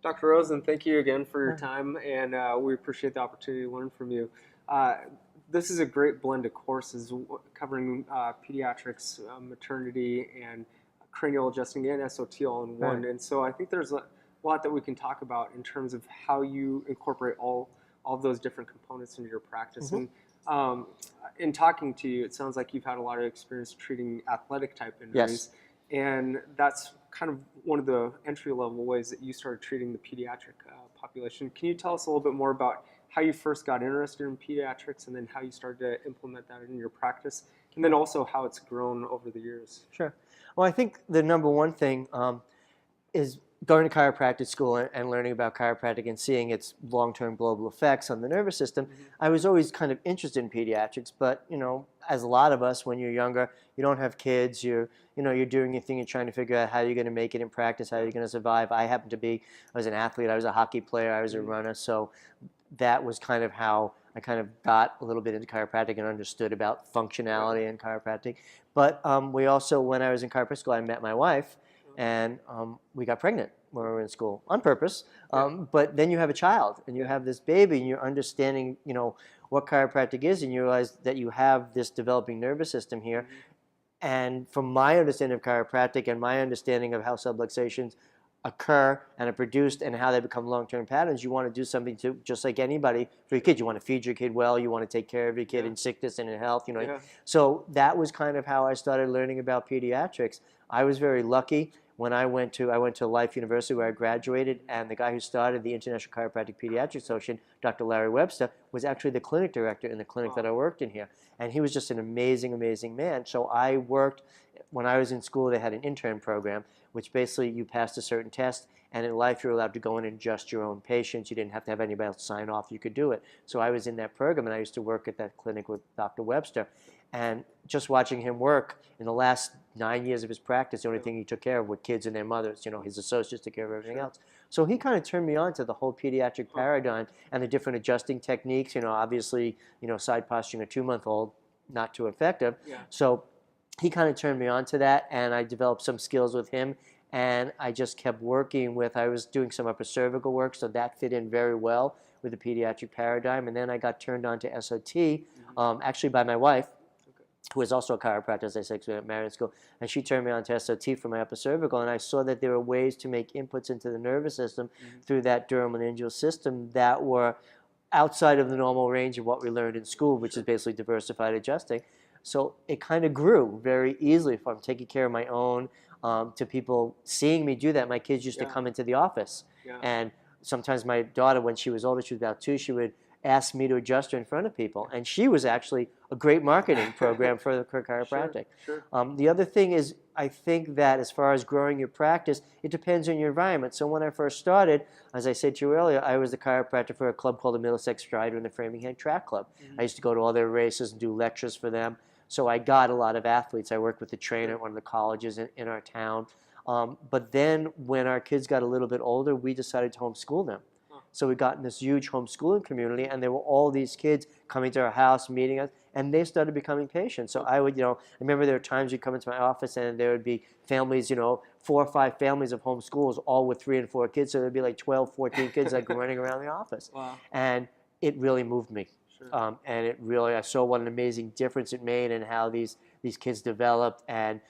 Dr. Rosen, thank you again for your time, and we appreciate the opportunity to learn from you. This is a great blend of courses covering pediatrics, maternity, and cranial adjusting and SOT all in one. And so I think there's a lot that we can talk about in terms of how you incorporate all of those different components into your practice. And in talking to you, it sounds like you've had a lot of experience treating athletic type injuries. And that's kind of one of the entry-level ways that you started treating the pediatric population. Can you tell us a little bit more about how you first got interested in pediatrics and then how you started to implement that in your practice, and then also how it's grown over the years? Sure. Well, I think the number one thing is going to chiropractic school and learning about chiropractic and seeing its long-term global effects on the nervous system. I was always kind of interested in pediatrics, but as a lot of us, when you're younger, you don't have kids. You're doing your thing. You're trying to figure out how you're going to make it in practice, how you're going to survive. I was an athlete. I was a hockey player. I was a runner. So that was kind of how I kind of got a little bit into chiropractic and understood about functionality in chiropractic. But we also, when I was in chiropractic school, I met my wife. And we got pregnant when we were in school on purpose. But then you have a child and you have this baby and you're understanding, what chiropractic is, and you realize that you have this developing nervous system here. And from my understanding of chiropractic and my understanding of how subluxations occur and are produced and how they become long-term patterns, you want to do something to, just like anybody, for your kids. You want to feed your kid well, you want to take care of your kid in sickness and in health, So that was kind of how I started learning about pediatrics. I was very lucky. When I went to Life University where I graduated, and the guy who started the International Chiropractic Pediatric Association, Dr. Larry Webster, was actually the clinic director in the clinic that I worked in here. And he was just an amazing, amazing man. So I worked, when I was in school, they had an intern program, which basically you passed a certain test, and in life you're allowed to go in and adjust your own patients. You didn't have to have anybody else sign off. You could do it. So I was in that program, and I used to work at that clinic with Dr. Webster. And just watching him work in the last 9 years of his practice, the only thing he took care of were kids and their mothers. His associates took care of everything else. So he kind of turned me on to the whole pediatric paradigm and the different adjusting techniques. Obviously, side posturing a 2-month-old, not too effective. So he kind of turned me on to that, and I developed some skills with him. And I just kept working with, I was doing some upper cervical work, so that fit in very well with the pediatric paradigm. And then I got turned on to SOT, actually by my wife, who was also a chiropractor, as I said, because we were married in school, and she turned me on to SOT for my upper cervical, and I saw that there were ways to make inputs into the nervous system through that duromeningeal system that were outside of the normal range of what we learned in school, which is basically diversified adjusting. So it kind of grew very easily from taking care of my own to people seeing me do that. My kids used to come into the office, and sometimes my daughter, when she was older, she was about 2, she would ask me to adjust her in front of people. And she was actually a great marketing program for chiropractic. The other thing is, I think that as far as growing your practice, it depends on your environment. So when I first started, as I said to you earlier, I was the chiropractor for a club called the Middlesex Strider and the Framingham Track Club. I used to go to all their races and do lectures for them. So I got a lot of athletes. I worked with the trainer at one of the colleges in our town. But then when our kids got a little bit older, we decided to homeschool them. So we got in this huge homeschooling community, and there were all these kids coming to our house, meeting us, and they started becoming patients. So I would, I remember there were times you'd come into my office and there would be families, 4 or 5 families of homeschools, all with 3 and 4 kids. So there'd be like 12, 14 kids like running around the office. And it really moved me. And it really, I saw what an amazing difference it made in how these kids developed, and,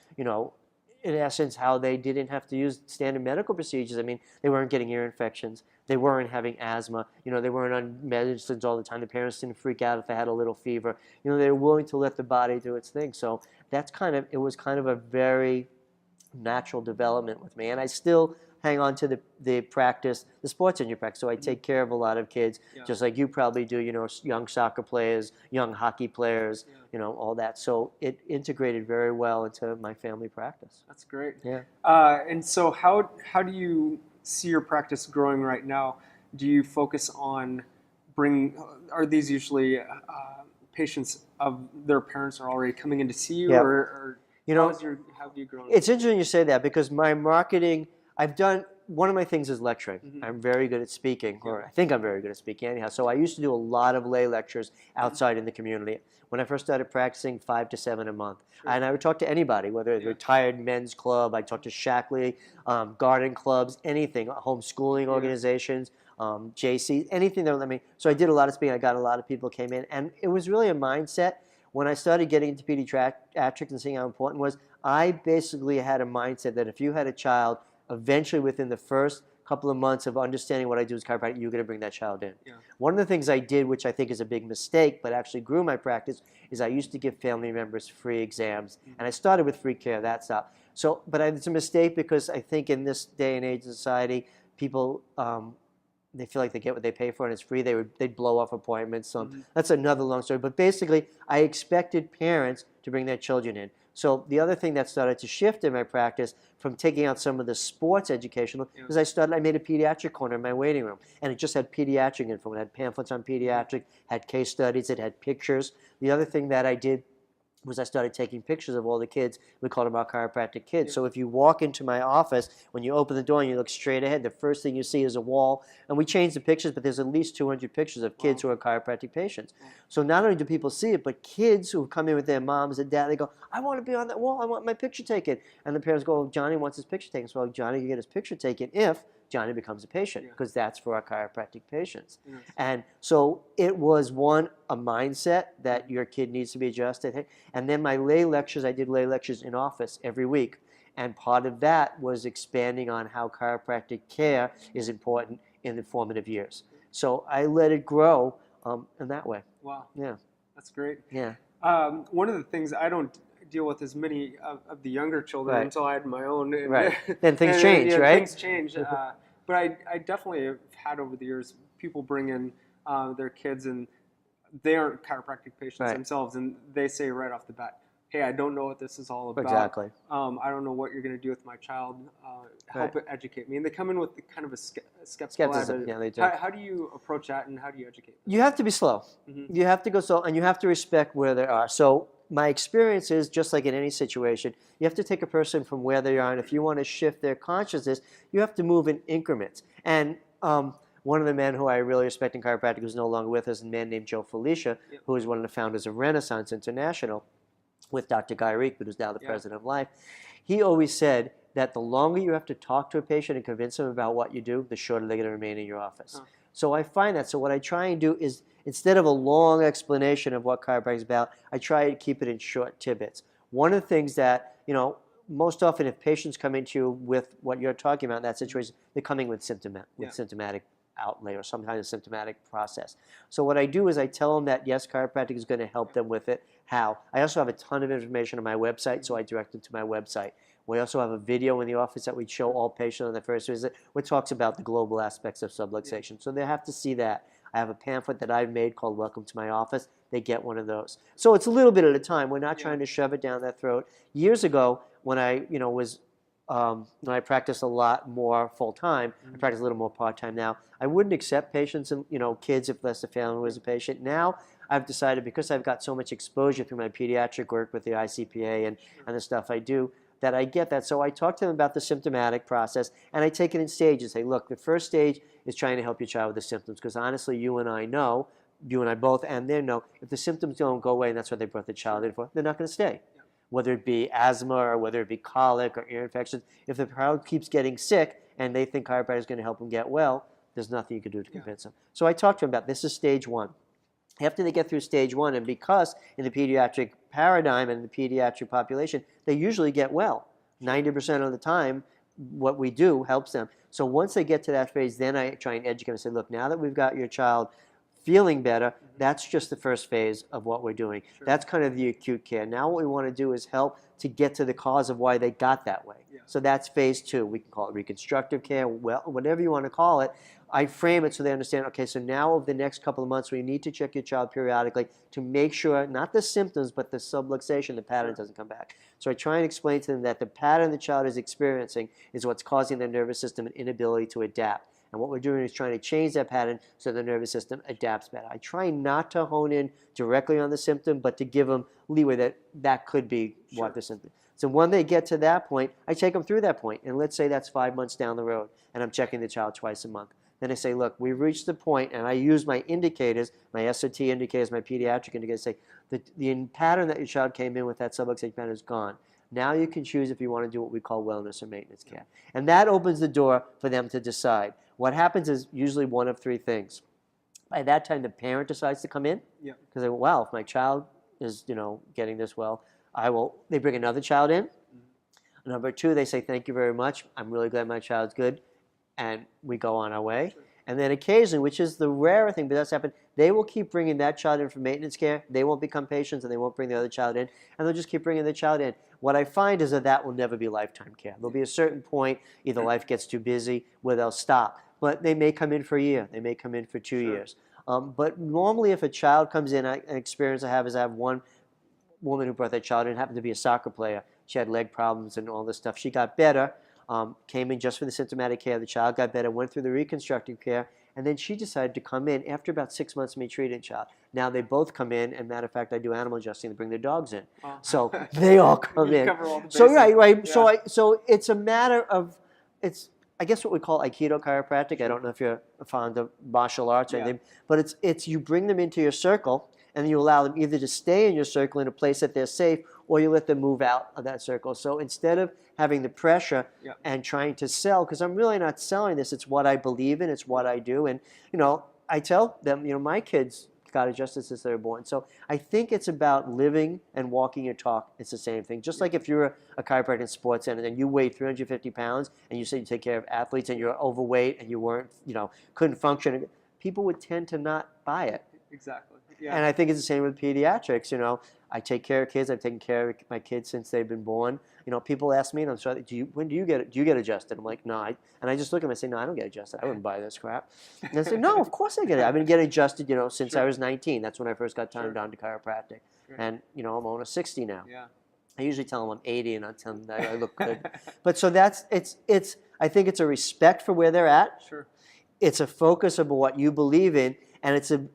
in essence, how they didn't have to use standard medical procedures. I mean, they weren't getting ear infections. They weren't having asthma. They weren't on medicines all the time. The parents didn't freak out if they had a little fever. They were willing to let the body do its thing. So it was kind of a very natural development with me. And I still hang on to the practice, the sports in your practice. So I take care of a lot of kids, just like you probably do, young soccer players, young hockey players, all that. So it integrated very well into my family practice. That's great. Yeah. And so how do you see your practice growing right now? Do you focus on are these usually patients of their parents are already coming in to see you, or how have you grown? It's interesting you say that, because my marketing, I've done one of my things is lecturing. I'm very good at speaking, or I think I'm very good at speaking anyhow. So I used to do a lot of lay lectures outside in the community. When I first started practicing, 5 to 7 a month. And I would talk to anybody, whether it's a retired men's club, I talked to Shackley, garden clubs, anything, homeschooling organizations, JC, anything that would let me. So I did a lot of speaking. I got a lot of people came in. And it was really a mindset. When I started getting into pediatrics and seeing how important it was, I basically had a mindset that if you had a child, eventually within the first couple of months of understanding what I do as chiropractic, you're going to bring that child in. One of the things I did, which I think is a big mistake, but actually grew my practice, is I used to give family members free exams. And I started with free care, that stopped. So, but it's a mistake because I think in this day and age in society, people, they feel like they get what they pay for and it's free. They'd blow off appointments. So that's another long story. But basically, I expected parents to bring their children in. So the other thing that started to shift in my practice from taking out some of the sports educational is I made a pediatric corner in my waiting room. And it just had pediatric info. It had pamphlets on pediatric, had case studies, it had pictures. The other thing that I did was I started taking pictures of all the kids. We called them our chiropractic kids. So if you walk into my office, when you open the door and you look straight ahead, the first thing you see is a wall. And we changed the pictures, but there's at least 200 pictures of kids who are chiropractic patients. So not only do people see it, but kids who come in with their moms and dad, they go, I want to be on that wall. I want my picture taken. And the parents go, well, Johnny wants his picture taken. So Johnny can get his picture taken if Johnny becomes a patient, because that's for our chiropractic patients. And so it was, a mindset that your kid needs to be adjusted. And then my lay lectures, I did lay lectures in office every week. And part of that was expanding on how chiropractic care is important in the formative years. So I let it grow in that way. Wow. Yeah. That's great. Yeah. One of the things I don't deal with as many of the younger children until I had my own. And, Then things change, right? Things change. But I definitely have had over the years people bring in their kids and they aren't chiropractic patients themselves, and they say right off the bat, hey, I don't know what this is all about. Exactly. I don't know what you're going to do with my child. Help educate me. And they come in with kind of a skeptical attitude. Yeah, they do. How do you approach that, and how do you educate them? You have to be slow. You have to go slow, and you have to respect where they are. So my experience is, just like in any situation, you have to take a person from where they are, and if you want to shift their consciousness, you have to move in increments. And one of the men who I really respect in chiropractic, who's no longer with us, a man named Joe Felicia, who is one of the founders of Renaissance International, with Dr. Guy Reek, who's now the president of Life. He always said that the longer you have to talk to a patient and convince them about what you do, the shorter they're going to remain in your office. So I find that. So what I try and do is, instead of a long explanation of what chiropractic is about, I try to keep it in short tidbits. One of the things that, most often if patients come into you with what you're talking about in that situation, they're coming with symptomatic outlay or some kind of symptomatic process. So what I do is I tell them that, yes, chiropractic is going to help them with it. How? I also have a ton of information on my website, so I direct them to my website. We also have a video in the office that we show all patients on the first visit, which talks about the global aspects of subluxation. So they have to see that. I have a pamphlet that I've made called Welcome to My Office. They get one of those. So it's a little bit at a time. We're not trying to shove it down their throat. Years ago, when I, when I practiced a lot more full-time, I practice a little more part-time now, I wouldn't accept patients and, kids if less the family was a patient. Now, I've decided, because I've got so much exposure through my pediatric work with the ICPA and the stuff I do, that I get that. So I talk to them about the symptomatic process, and I take it in stages. Say, look, the first stage is trying to help your child with the symptoms, because honestly, you and I both, and they know, if the symptoms don't go away, and that's what they brought the child in for, they're not going to stay. Whether it be asthma or whether it be colic or ear infections, if the child keeps getting sick and they think chiropractic is going to help them get well, there's nothing you can do to convince them. So I talk to them about, this is stage one. After they get through stage one, and because in the pediatric paradigm and the pediatric population, they usually get well. 90% of the time, what we do helps them. So once they get to that phase, then I try and educate them and say, look, now that we've got your child feeling better, that's just the first phase of what we're doing. That's kind of the acute care. Now what we want to do is help to get to the cause of why they got that way. So that's phase two. We can call it reconstructive care, well, whatever you want to call it. I frame it so they understand, okay, so now over the next couple of months, we need to check your child periodically to make sure, not the symptoms, but the subluxation, the pattern doesn't come back. So I try and explain to them that the pattern the child is experiencing is what's causing their nervous system an inability to adapt. And what we're doing is trying to change that pattern so the nervous system adapts better. I try not to hone in directly on the symptom, but to give them leeway that that could be what the symptom. So when they get to that point, I take them through that point. And let's say that's 5 months down the road, and I'm checking the child twice a month. Then I say, look, we've reached the point, and I use my indicators, my SOT indicators, my pediatric indicators, say the pattern that your child came in with, that subluxation pattern, is gone. Now you can choose if you want to do what we call wellness or maintenance care. And that opens the door for them to decide. What happens is usually one of three things. By that time, the parent decides to come in. Because they go, wow, if my child is, getting this well, they bring another child in. Number two, they say, thank you very much. I'm really glad my child's good. And we go on our way. And then occasionally, which is the rarer thing, but that's happened, they will keep bringing that child in for maintenance care. They won't become patients, and they won't bring the other child in. And they'll just keep bringing the child in. What I find is that will never be lifetime care. There'll be a certain point, either life gets too busy, where they'll stop. But they may come in for a year. They may come in for 2 years. But normally, if a child comes in, an experience I have one woman who brought that child in, happened to be a soccer player. She had leg problems and all this stuff. She got better. Came in just for the symptomatic care. The child got better, went through the reconstructive care, and then she decided to come in after about 6 months of me treating child. Now they both come in, and matter of fact, I do animal adjusting to bring their dogs in. Oh. So they all come in. Cover all the bases. So right. Yeah. So it's a matter of, I guess what we call Aikido chiropractic. I don't know if you're fond of martial arts or anything, but it's you bring them into your circle, and you allow them either to stay in your circle in a place that they're safe, or you let them move out of that circle. So instead of having the pressure and trying to sell, because I'm really not selling this, it's what I believe in, it's what I do. And, I tell them, my kids got adjusted since they were born. So I think it's about living and walking your talk. It's the same thing. Just like if you're a chiropractor in sports center and you weigh 350 pounds and you say you take care of athletes and you're overweight and you weren't, couldn't function, people would tend to not buy it. Exactly. Yeah. And I think it's the same with pediatrics. I take care of kids. I've taken care of my kids since they've been born. People ask me, and I'm sorry, when do you get adjusted? I'm like, no. And I just look at them and say, no, I don't get adjusted. I wouldn't buy this crap. And they say, no, of course I get it. I've been getting adjusted, since I was 19. That's when I first got turned on to chiropractic. And, I'm almost 60 now. Yeah. I usually tell them I'm 80, and I tell them that I look good. But so I think it's a respect for where they're at. Sure. It's a focus of what you believe in. And it's a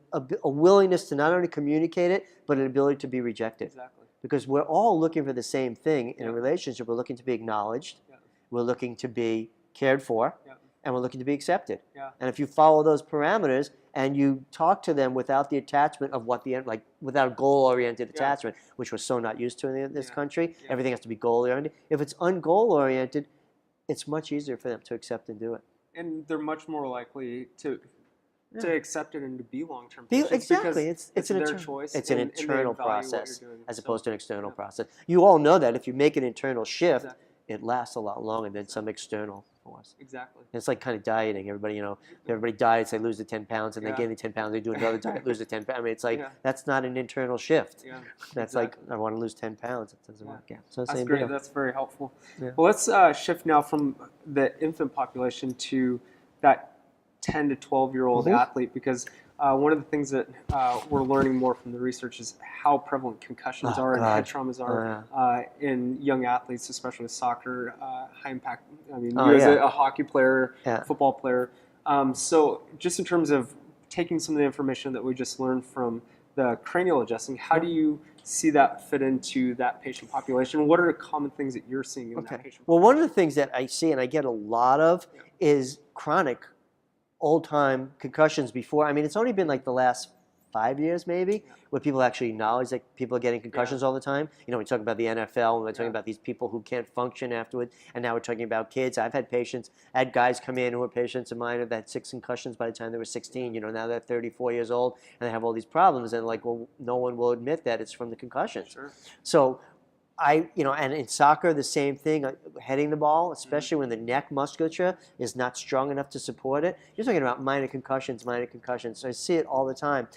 willingness to not only communicate it, but an ability to be rejected. Exactly. Because we're all looking for the same thing in a relationship. We're looking to be acknowledged. We're looking to be cared for. And we're looking to be accepted. And if you follow those parameters and you talk to them without the attachment of without a goal-oriented attachment, which we're so not used to in this country, everything has to be goal-oriented. If it's ungoal-oriented, it's much easier for them to accept and do it. And they're much more likely to accept it and to be long-term patients. Exactly. It's their choice. It's an internal process as opposed to an external process. You all know that if you make an internal shift, it lasts a lot longer than some external force. Exactly. It's like kind of dieting. Everybody diets, they lose the 10 pounds, and they gain the 10 pounds, they do another diet, lose the 10 pounds. I mean, it's like, that's not an internal shift. Yeah. That's like, I want to lose 10 pounds. It doesn't work out. So that's great. That's very helpful. Yeah. Well, let's shift now from the infant population to that 10 to 12-year-old athlete, because one of the things that we're learning more from the research is how prevalent concussions are and head traumas are in young athletes, especially with soccer, high impact. I mean, you as a hockey player, football player. So just in terms of taking some of the information that we just learned from the cranial adjusting, how do you see that fit into that patient population? What are the common things that you're seeing in that patient population? Well, one of the things that I see and I get a lot of is chronic old-time concussions before. I mean, it's only been like the last 5 years maybe where people actually acknowledge that people are getting concussions all the time. We talk about the NFL, and we're talking about these people who can't function afterwards, and now we're talking about kids. I've had guys come in who were patients of mine that had 6 concussions by the time they were 16. Now they're 34 years old, and they have all these problems, and no one will admit that it's from the concussions. Sure. So and in soccer, the same thing, heading the ball, especially when the neck musculature is not strong enough to support it. You're talking about minor concussions. So I see it all the time.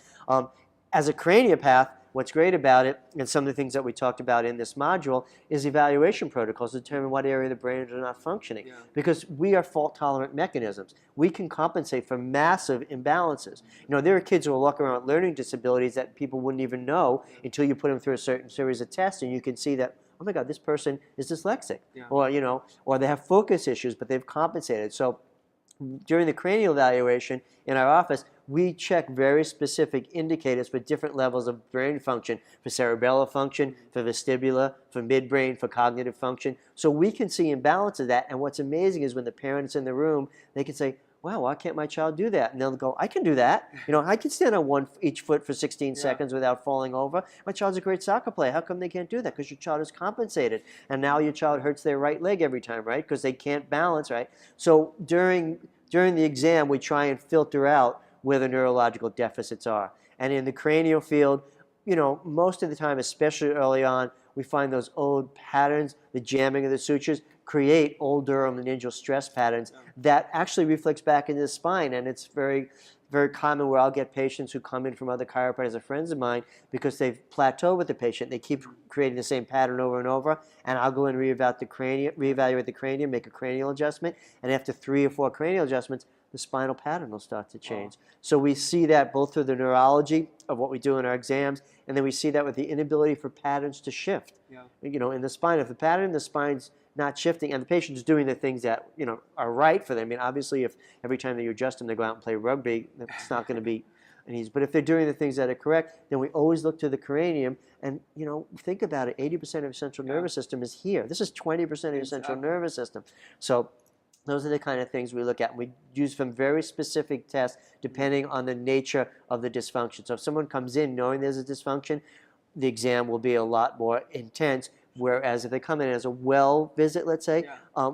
As a Craniopath, what's great about it, and some of the things that we talked about in this module, is evaluation protocols to determine what area of the brain is not functioning. Because we are fault-tolerant mechanisms. We can compensate for massive imbalances. There are kids who are walking around with learning disabilities that people wouldn't even know until you put them through a certain series of tests, and you can see that, oh my God, this person is dyslexic. Or they have focus issues, but they've compensated. So during the cranial evaluation in our office, we check very specific indicators for different levels of brain function, for cerebellar function, for vestibular, for midbrain, for cognitive function. So we can see imbalance of that. And what's amazing is when the parent's in the room, they can say, wow, why can't my child do that? And they'll go, I can do that. You know, I can stand on each foot for 16 seconds without falling over. My child's a great soccer player. How come they can't do that? Because your child is compensated. And now your child hurts their right leg every time, right? Because they can't balance, right? So during the exam, we try and filter out where the neurological deficits are. And in the cranial field, you know, most of the time, especially early on, we find those old patterns, the jamming of the sutures, create old duromeningeal stress patterns that actually reflects back into the spine. And it's very, very common where I'll get patients who come in from other chiropractors or friends of mine because they've plateaued with the patient. They keep creating the same pattern over and over, and I'll go and reevaluate the cranium, make a cranial adjustment, and after 3 or 4 cranial adjustments, the spinal pattern will start to change. Wow. So we see that both through the neurology of what we do in our exams, and then we see that with the inability for patterns to shift. You know, in the spine, if the pattern in the spine's not shifting, and the patient's doing the things that, you know, are right for them. I mean, obviously, if every time that you adjust them, they go out and play rugby, it's not going to be an easy. But if they're doing the things that are correct, then we always look to the cranium. And, you know, think about it, 80% of your central nervous system is here. This is 20% of your central nervous system. So those are the kind of things we look at. We use some very specific tests depending on the nature of the dysfunction. So if someone comes in knowing there's a dysfunction, the exam will be a lot more intense. Whereas if they come in as a well visit, let's say,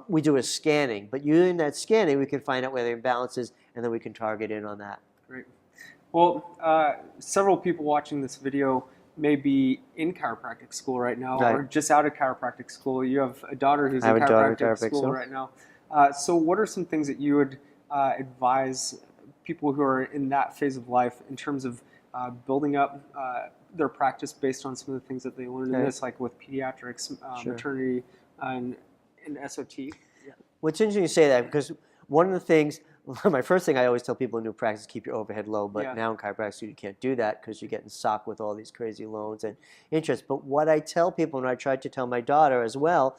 we do a scanning. But using that scanning, we can find out where the imbalance is, and then we can target in on that. Great. Well, several people watching this video may be in chiropractic school right now, or just out of chiropractic school. You have a daughter who's in chiropractic school right now. So what are some things that you would advise people who are in that phase of life in terms of building up their practice based on some of the things that they learned in this, like with pediatrics, maternity, and SOT? What's interesting you say that, because one of the things, my first thing I always tell people in new practice, keep your overhead low, but now in chiropractic you can't do that because you're getting socked with all these crazy loans and interest. But what I tell people, and I tried to tell my daughter as well,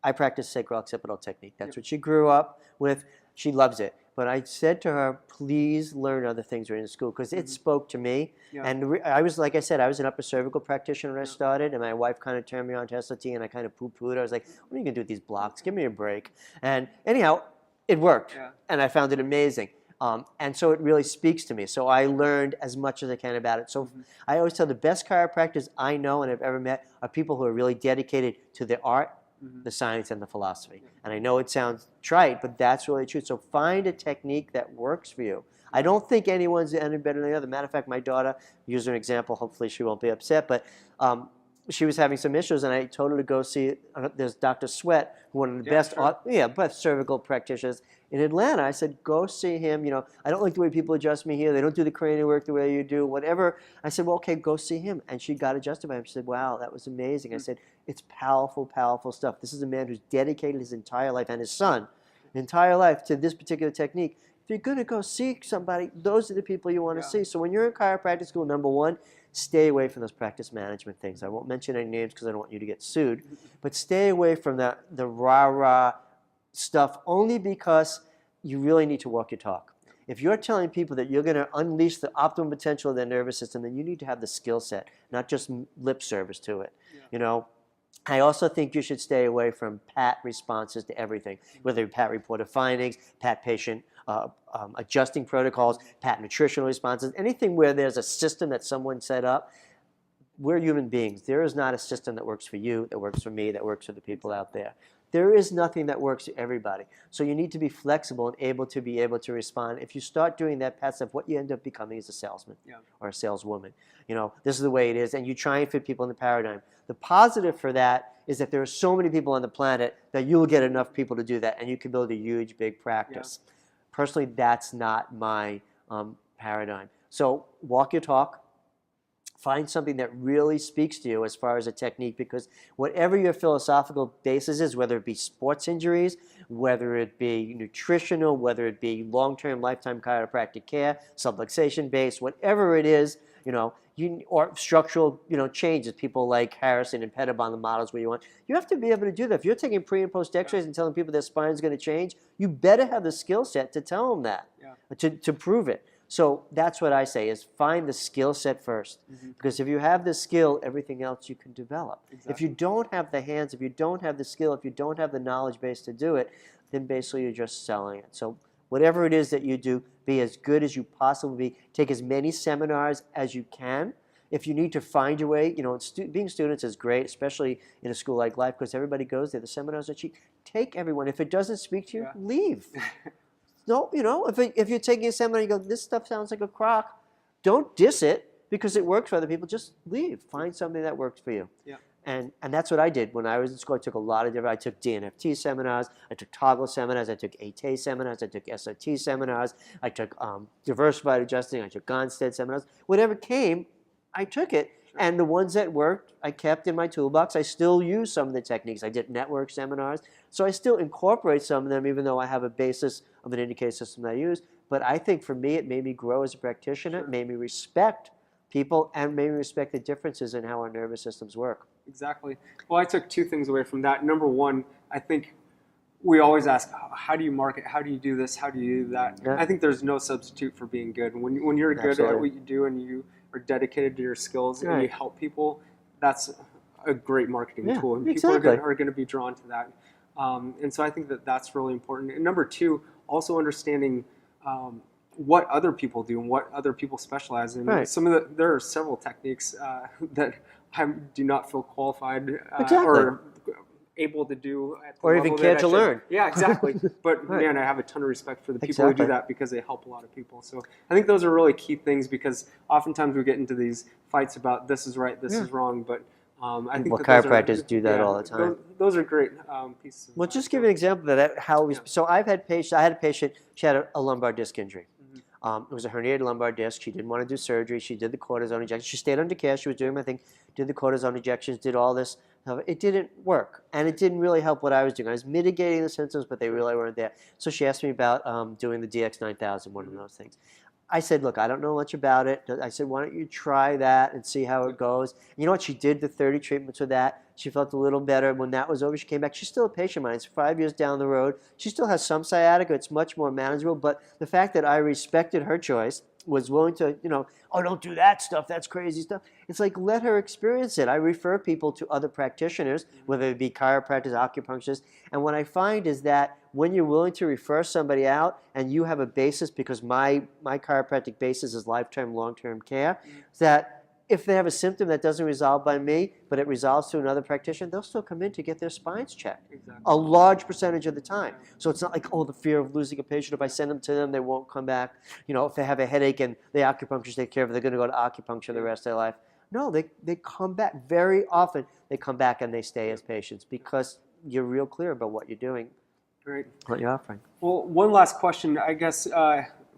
I practice sacro-occipital technique. That's what she grew up with. She loves it. But I said to her, please learn other things during school, because it spoke to me. And I was, like I said, I was an upper cervical practitioner when I started, and my wife kind of turned me on to SOT, and I kind of poo-pooed. I was like, what are you going to do with these blocks? Give me a break. And anyhow, it worked, and I found it amazing. And so it really speaks to me. So I learned as much as I can about it. So I always tell the best chiropractors I know and have ever met are people who are really dedicated to the art, the science, and the philosophy. And I know it sounds trite, but that's really true. So find a technique that works for you. I don't think anyone's any better than the other. Matter of fact, my daughter, use an example, hopefully she won't be upset, but she was having some issues, and I told her to go see, there's Dr. Sweat, one of the best cervical practitioners in Atlanta. I said, go see him. You know, I don't like the way people adjust me here. They don't do the cranial work the way you do, whatever. I said, well, okay, go see him. And she got adjusted by him. She said, wow, that was amazing. I said, it's powerful, powerful stuff. This is a man who's dedicated his entire life, and his son, entire life, to this particular technique. If you're going to go see somebody, those are the people you want to see. So when you're in chiropractic school, number one, stay away from those practice management things. I won't mention any names because I don't want you to get sued. But stay away from the rah-rah stuff, only because you really need to walk your talk. If you're telling people that you're going to unleash the optimum potential of their nervous system, then you need to have the skill set, not just lip service to it. You know, I also think you should stay away from pat responses to everything, whether pat reported findings, pat patient adjusting protocols, pat nutritional responses, anything where there's a system that someone set up. We're human beings. There is not a system that works for you, that works for me, that works for the people out there. There is nothing that works for everybody. So you need to be flexible and able to respond. If you start doing that pat stuff, what you end up becoming is a salesman or a saleswoman. You know, this is the way it is, and you try and fit people in the paradigm. The positive for that is that there are so many people on the planet that you'll get enough people to do that, and you can build a huge, big practice. Personally, that's not my paradigm. So walk your talk. Find something that really speaks to you as far as a technique, because whatever your philosophical basis is, whether it be sports injuries, whether it be nutritional, whether it be long-term lifetime chiropractic care, subluxation based, whatever it is, or structural, changes. People like Harrison and Pettibon, the models where you want. You have to be able to do that. If you're taking pre and post X-rays and telling people their spine is going to change, you better have the skill set to tell them that, to prove it. So that's what I say is find the skill set first. Because if you have the skill, everything else you can develop. Exactly. If you don't have the hands, if you don't have the skill, if you don't have the knowledge base to do it, then basically you're just selling it. So whatever it is that you do, be as good as you possibly be. Take as many seminars as you can. If you need to find your way, being students is great, especially in a school like Life, because everybody goes there. The seminars are cheap. Take everyone. If it doesn't speak to you, leave. No, if you're taking a seminar and you go, this stuff sounds like a crock, don't diss it because it works for other people. Just leave. Find something that works for you. Yeah. And that's what I did. When I was in school, I took a lot of different, I took DNFT seminars, I took toggle seminars, I took AT seminars, I took SOT seminars, I took diversified adjusting, I took Gonstead seminars. Whatever came, I took it. Sure. And the ones that worked, I kept in my toolbox. I still use some of the techniques. I did network seminars. So I still incorporate some of them, even though I have a basis of an indicator system that I use. But I think for me, it made me grow as a practitioner. It made me respect people and made me respect the differences in how our nervous systems work. Exactly. Well, I took two things away from that. Number one, I think we always ask, how do you market? How do you do this? How do you do that? Yeah. I think there's no substitute for being good. When you're good at what you do and you are dedicated to your skills and you help people, that's a great marketing tool. And people are going to be drawn to that. And so I think that's really important. And number two, also understanding what other people do and what other people specialize in. Right. There are several techniques that I do not feel qualified or able to do at the or level even care to learn. Yeah, exactly. But man, I have a ton of respect for the people who do that because they help a lot of people. So I think those are really key things because oftentimes we get into these fights about this is right, this is wrong, but I think chiropractors do that all the time. Those are great pieces. Well, just give an example of that. So I had a patient. She had a lumbar disc injury. It was a herniated lumbar disc. She didn't want to do surgery. She did the cortisone injection. She stayed under care. She was doing my thing, did the cortisone injections, did all this. It didn't work, and it didn't really help what I was doing. I was mitigating the symptoms, but they really weren't there. So she asked me about doing the DX9000, one of those things. I said, look, I don't know much about it. I said, why don't you try that and see how it goes? You know what? She did the 30 treatments with that. She felt a little better. When that was over, she came back. She's still a patient of mine. It's 5 years down the road. She still has some sciatica. It's much more manageable. But the fact that I respected her choice, was willing to, oh, don't do that stuff. That's crazy stuff. It's like, let her experience it. I refer people to other practitioners, whether it be chiropractors, acupuncturists. And what I find is that when you're willing to refer somebody out and you have a basis, because my chiropractic basis is lifetime, long-term care, that if they have a symptom that doesn't resolve by me, but it resolves to another practitioner, they'll still come in to get their spines checked. Exactly. A large percentage of the time. So it's not like, oh, the fear of losing a patient. If I send them to them, they won't come back. If they have a headache and the acupuncturist take care of it, they're going to go to acupuncture the rest of their life. No, they come back. Very often, they come back and they stay as patients because you're real clear about what you're doing. Great. What you're offering. Well, one last question, I guess,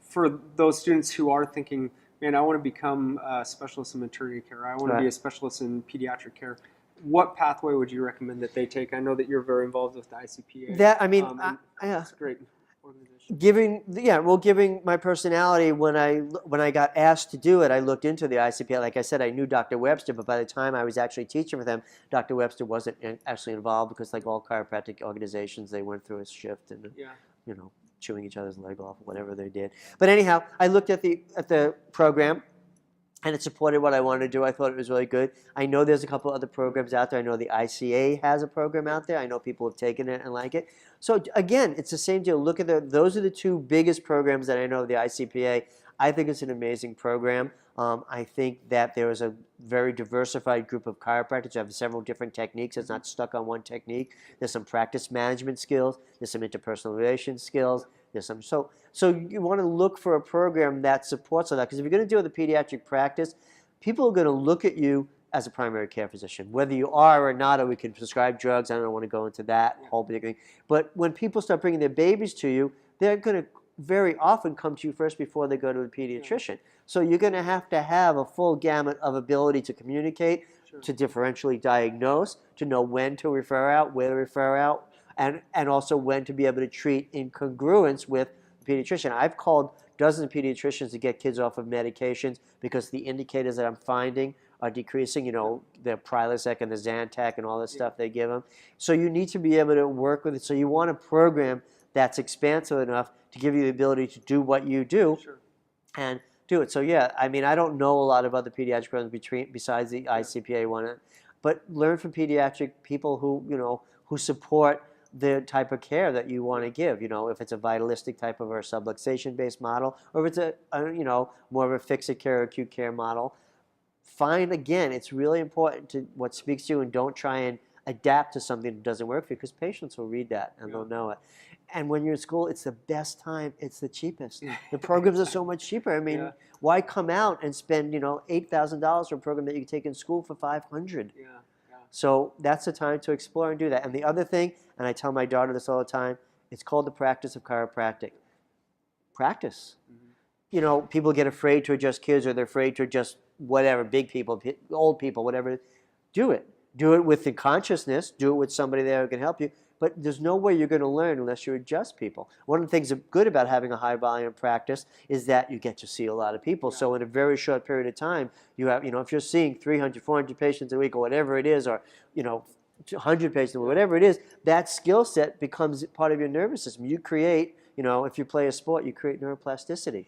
for those students who are thinking, man, I want to become a specialist in maternity care. I want to be a specialist in pediatric care. What pathway would you recommend that they take? I know that you're very involved with the ICPA. It's a great organization. Giving my personality, when I got asked to do it, I looked into the ICPA. Like I said, I knew Dr. Webster, but by the time I was actually teaching with him, Dr. Webster wasn't actually involved because, like all chiropractic organizations, they went through a shift and chewing each other's leg off, whatever they did. But anyhow, I looked at the program, and it supported what I wanted to do. I thought it was really good. I know there's a couple other programs out there. I know the ICA has a program out there. I know people have taken it and like it. So again, it's the same deal. Look at those are the two biggest programs that I know of the ICPA. I think it's an amazing program. I think that there is a very diversified group of chiropractors who have several different techniques. It's not stuck on one technique. There's some practice management skills. There's some interpersonal relations skills. There's some so you want to look for a program that supports all that, because if you're going to deal with a pediatric practice, people are going to look at you as a primary care physician, whether you are or not, or we can prescribe drugs. I don't want to go into that whole big thing. But when people start bringing their babies to you, they're going to very often come to you first before they go to the pediatrician. So you're going to have a full gamut of ability to communicate, to differentially diagnose, to know when to refer out, where to refer out, and also when to be able to treat in congruence with the pediatrician. I've called dozens of pediatricians to get kids off of medications because the indicators that I'm finding are decreasing, you know, the Prilosec and the Zantac and all this stuff they give them. So you need to be able to work with it. So you want a program that's expansive enough to give you the ability to do what you do and do it. So yeah, I mean, I don't know a lot of other pediatric programs besides the ICPA one, but learn from pediatric people who, you know, who support the type of care that you want to give. You know, if it's a vitalistic type of or a subluxation-based model, or if it's you know, more of a fix-it care or acute care model. Find, again, it's really important to what speaks to you, and don't try and adapt to something that doesn't work for you, because patients will read that and they'll know it. And when you're in school, it's the best time. It's the cheapest. The programs are so much cheaper. I mean, why come out and spend, you know, $8,000 for a program that you can take in school for $500? So that's the time to explore and do that. And the other thing, and I tell my daughter this all the time, it's called the practice of chiropractic. Practice. You know, people get afraid to adjust kids, or they're afraid to adjust whatever, big people, old people, whatever. Do it. Do it with the consciousness. Do it with somebody there who can help you. But there's no way you're going to learn unless you adjust people. One of the things good about having a high volume practice is that you get to see a lot of people. So in a very short period of time, you have, you know, if you're seeing 300, 400 patients a week, or whatever it is, or, you know, 100 patients, or whatever it is, that skill set becomes part of your nervous system. You create, you know, if you play a sport, you create neuroplasticity.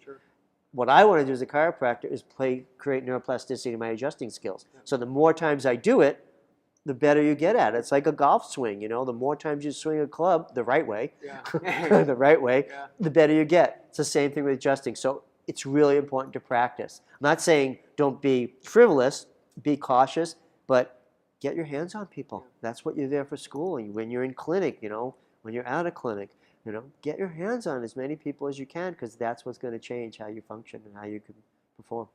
What I want to do as a chiropractor is create neuroplasticity in my adjusting skills. So the more times I do it, the better you get at it. It's like a golf swing, you know. The more times you swing a club the right way, the right way, the better you get. It's the same thing with adjusting. So it's really important to practice. I'm not saying don't be frivolous, be cautious, but get your hands on people. That's what you're there for schooling. When you're in clinic, you know, when you're out of clinic, you know, get your hands on as many people as you can, because that's what's going to change how you function and how you can perform.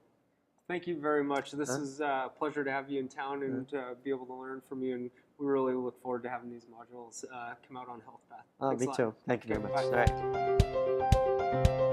Thank you very much. This is a pleasure to have you in town and be able to learn from you. And we really look forward to having these modules come out on Healthpath. Oh, me too. Thank you very much. Bye. All right.